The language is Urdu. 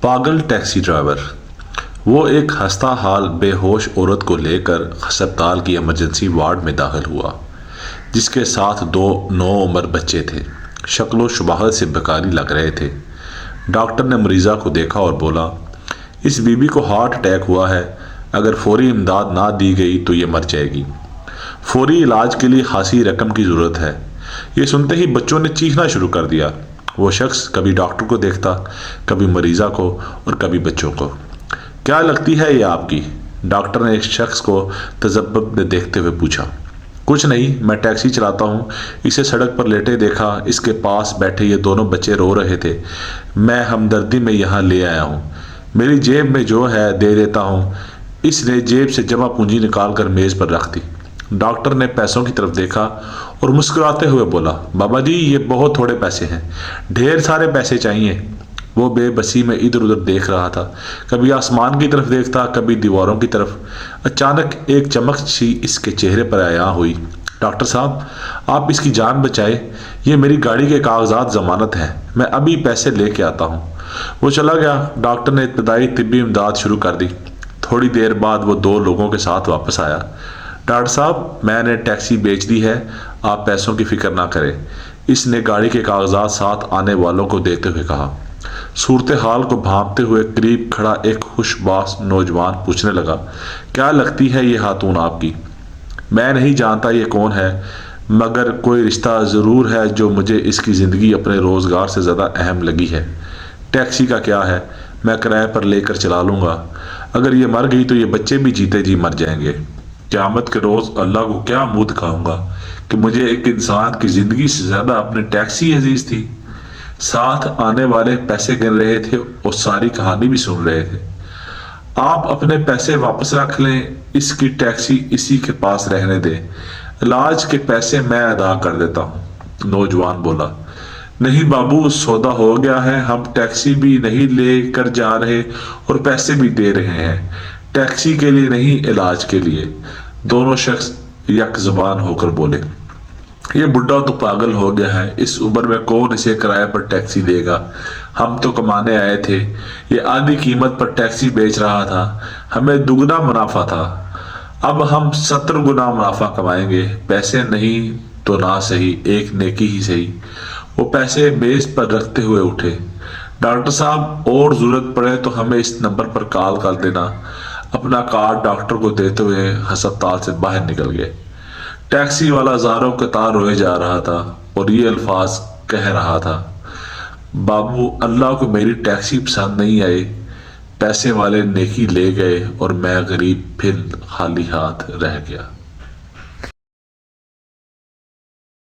پاگل ٹیکسی ڈرائیور۔ وہ ایک ہستہ حال بے ہوش عورت کو لے کر ہسپتال کی ایمرجنسی وارڈ میں داخل ہوا، جس کے ساتھ 2 نوعمر بچے تھے۔ شکل و شباہت سے بیکاری لگ رہے تھے۔ ڈاکٹر نے مریضہ کو دیکھا اور بولا، اس بی بی کو ہارٹ اٹیک ہوا ہے، اگر فوری امداد نہ دی گئی تو یہ مر جائے گی۔ فوری علاج کے لیے خاصی رقم کی ضرورت ہے۔ یہ سنتے ہی بچوں نے چیخنا شروع کر دیا۔ وہ شخص کبھی ڈاکٹر کو دیکھتا، کبھی مریضہ کو اور کبھی بچوں کو۔ کیا لگتی ہے یہ آپ کی؟ ڈاکٹر نے ایک شخص کو تذبذب میں دیکھتے ہوئے پوچھا۔ کچھ نہیں، میں ٹیکسی چلاتا ہوں، اسے سڑک پر لیٹے دیکھا، اس کے پاس بیٹھے یہ دونوں بچے رو رہے تھے، میں ہمدردی میں یہاں لے آیا ہوں، میری جیب میں جو ہے دے دیتا ہوں۔ اس نے جیب سے جمع پونجی نکال کر میز پر رکھ دی۔ ڈاکٹر نے پیسوں کی طرف دیکھا اور مسکراتے ہوئے بولا، بابا جی یہ بہت تھوڑے پیسے ہیں، ڈھیر سارے پیسے چاہیے۔ وہ بے بسی میں ادھر ادھر دیکھ رہا تھا، کبھی آسمان کی طرف دیکھتا، کبھی دیواروں کی طرف۔ اچانک ایک چمک سی اس کے چہرے پر عیاں ہوئی۔ ڈاکٹر صاحب، آپ اس کی جان بچائے، یہ میری گاڑی کے کاغذات ضمانت ہیں، میں ابھی پیسے لے کے آتا ہوں۔ وہ چلا گیا۔ ڈاکٹر نے ابتدائی طبی امداد شروع کر دی۔ تھوڑی دیر بعد وہ 2 لوگوں کے ساتھ واپس آیا۔ ڈاکٹر صاحب، میں نے ٹیکسی بیچ دی ہے، آپ پیسوں کی فکر نہ کریں، اس نے گاڑی کے کاغذات ساتھ آنے والوں کو دیتے ہوئے کہا۔ صورتحال کو بھانپتے ہوئے قریب کھڑا ایک خوش باس نوجوان پوچھنے لگا، کیا لگتی ہے یہ خاتون آپ کی؟ میں نہیں جانتا یہ کون ہے، مگر کوئی رشتہ ضرور ہے جو مجھے اس کی زندگی اپنے روزگار سے زیادہ اہم لگی ہے۔ ٹیکسی کا کیا ہے، میں کرائے پر لے کر چلا لوں گا، اگر یہ مر گئی تو یہ بچے بھی جیتے جی مر جائیں گے۔ قیامت کے روز اللہ کو کیا منہ دکھاؤں گا کہ مجھے ایک انسان کی زندگی سے زیادہ اپنی ٹیکسی عزیز تھی۔ ساتھ آنے والے پیسے گن رہے تھے اور ساری کہانی بھی سن رہے تھے۔ آپ اپنے پیسے واپس رکھ لیں، اس کی ٹیکسی اسی کے پاس رہنے دیں، علاج کے پیسے میں ادا کر دیتا ہوں۔ نوجوان بولا، نہیں بابو، سودا ہو گیا ہے، ہم ٹیکسی بھی نہیں لے کر جا رہے اور پیسے بھی دے رہے ہیں، ٹیکسی کے لیے نہیں علاج کے لیے۔ دونوں شخص یک زبان ہو کر بولے، یہ بڈھا تو پاگل ہو گیا ہے، اس عمر میں کون اسے کرائے پر ٹیکسی دے گا، ہم تو کمانے آئے تھے، یہ آدھی قیمت پر ٹیکسی بیچ رہا تھا، ہمیں دگنا منافع تھا، اب ہم 70 گنا منافع کمائیں گے، پیسے نہیں تو نہ صحیح، ایک نیکی ہی صحیح۔ وہ پیسے میز پر رکھتے ہوئے اٹھے۔ ڈاکٹر صاحب، اور ضرورت پڑے تو ہمیں اس نمبر پر کال کر دینا۔ اپنا کارڈ ڈاکٹر کو دیتے ہوئے ہسپتال سے باہر نکل گئے۔ ٹیکسی والا زاروں کے تار روئے جا رہا تھا اور یہ الفاظ کہہ رہا تھا، بابو، اللہ کو میری ٹیکسی پسند نہیں آئی، پیسے والے نیکی لے گئے اور میں غریب پھر خالی ہاتھ رہ گیا۔